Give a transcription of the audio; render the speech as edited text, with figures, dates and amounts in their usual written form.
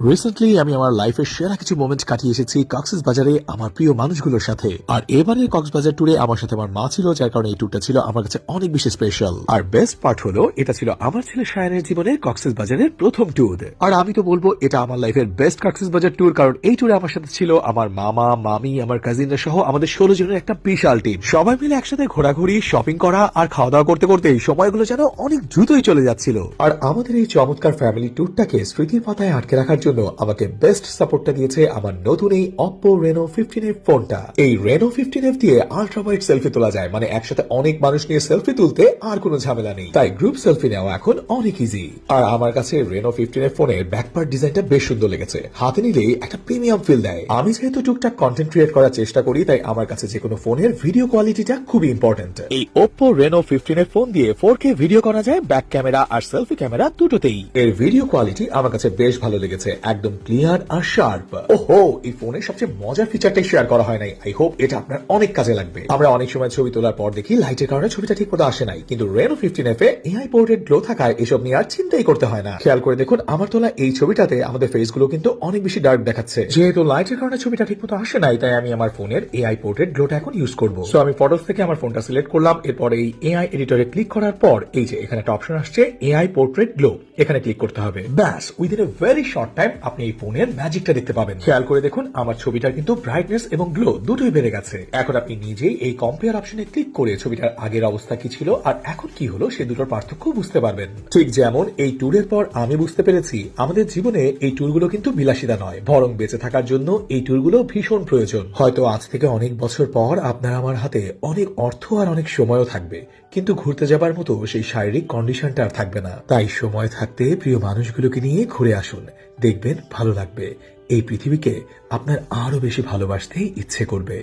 Recently আমি আমার লাইফের সেরা কিছু মোমেন্ট কাটিয়ে এসেছি কক্সবাজারে আমার প্রিয় মানুষগুলোর সাথে। আর এবারের কক্সবাজার ট্যুরে আমার সাথে আমার মা ছিল, যার কারণে এই ট্যুরটা ছিল আমার কাছে অনেক বেশি স্পেশাল। আর বেস্ট পার্ট হলো এটা ছিল আমার ছেলে শায়ানের জীবনে কক্সবাজারের প্রথম ট্যুর। আর আমি তো বলবো এটা আমার লাইফের বেস্ট কক্সবাজার ট্যুর, কারণ এই ট্যুরে আমার সাথে ছিল আমার মামা, মামি, আমার কাজিনরা সহ আমাদের 16 জনের একটা বিশাল টিম। সবাই মিলে একসাথে ঘোরাঘুরি, শপিং করা আর খাওয়া দাওয়া করতে করতে এই সময়গুলো যেন অনেক দ্রুতই চলে যাচ্ছিল। আর আমাদের এই চমৎকার ফ্যামিলি ট্যুরটাকে স্মৃতির পাতায় আটকে রাখার জন্য আমাকে বেস্ট সাপোর্টটা দিয়েছে আমার নতুন এই Oppo Reno 15F ফোনটা। এই Reno 15F দিয়ে আল্ট্রা ওয়াইড সেলফি তোলা যায়, মানে একসাথে অনেক মানুষ নিয়ে সেলফি তুলতে আর কোনো ঝামেলা নেই। তাই গ্রুপ সেলফি নেওয়া এখন অনেক ইজি। আর আমার কাছে Reno 15F ফোনের ব্যাকপার্ট ডিজাইনটা বেশ সুন্দর লেগেছে, হাতে নিলে একটা প্রিমিয়াম ফিল দেয়। আমি যেহেতু টুকটাক কন্টেন্ট ক্রিয়েট করার চেষ্টা করি, তাই আমার কাছে যে কোনো ফোনের ভিডিও কোয়ালিটিটা খুবই ইম্পর্টেন্ট। এই Oppo Reno 15F ফোন দিয়ে 4K ভিডিও করা যায় ব্যাক ক্যামেরা আর সেলফি ক্যামেরা দুটোতেই। এর ভিডিও কোয়ালিটি আমার কাছে বেশ ভালো লেগেছে, একদম ক্লিয়ার আর শার্প। ওহো, এই ফোনের সবচেয়ে মজার ফিচারটাই শেয়ার করা হয় নাই। আই হোপ এটা আপনার অনেক কাজে লাগবে। আমরা অনেক সময় ছবি তোলার পর দেখি লাইটের কারণে ছবিটা ঠিক মতো আসে নাই, কিন্তু Reno 15F এ এআই পোর্টেড গ্লো থাকায় এসব নিয়ে আর চিন্তাই করতে হয় না। খেয়াল করে দেখুন, আমার তোলা এই ছবিটাতে আমাদের ফেস গুলো কিন্তু অনেক বেশি ডার্ক দেখাচ্ছে। যেহেতু লাইটের কারণে ছবিটা ঠিক মতো আসে নাই, তাই আমি আমার ফোনের এআই পোর্টেড গ্লোটা এখন ইউজ করবো। সো আমি ফটোস থেকে আমার ফোনটা সিলেক্ট করলাম, এরপর এই এআই এডিটরে ক্লিক করার পর এই যে এখানে একটা অপশন আসছে এআই পোর্ট্রেট গ্লো, এখানে ক্লিক করতে হবে। ব্যাস, within a very short time আপনি এই ফোনের ম্যাজিকটা দেখতে পাবেন। খেয়াল করে দেখুন, আমার ছবিটার কিন্তু ব্রাইটনেস এবং গ্লো দুটোই বেড়ে গেছে। এখন আপনি নিজেই এই কম্পেয়ার অপশনে ক্লিক করে ছবিটার আগের অবস্থা কি ছিল আর এখন কি হলো সে দুটোর পার্থক্য বুঝতে পারবেন। ঠিক যেমন এই ট্যুরের পর আমি বুঝতে পেরেছি আমাদের জীবনে এই ট্যুরগুলো কিন্তু বিলাসিতা নয়, বরং বেঁচে থাকার জন্য এই ট্যুরগুলো ভীষণ প্রয়োজন। হয়তো আজ থেকে অনেক বছর পর আপনার আমার হাতে অনেক অর্থ আর অনেক সময়ও থাকবে, কিন্তু ঘুরতে যাবার মতো সেই শারীরিক কন্ডিশনটা আর থাকবে না। তাই সময় থাকতে প্রিয় মানুষগুলোকে নিয়ে ঘুরে আসুন, দেখবেন ভালো লাগবে। এই পৃথিবীকে আপনার আরো বেশি ভালোবাসতে ইচ্ছে করবে।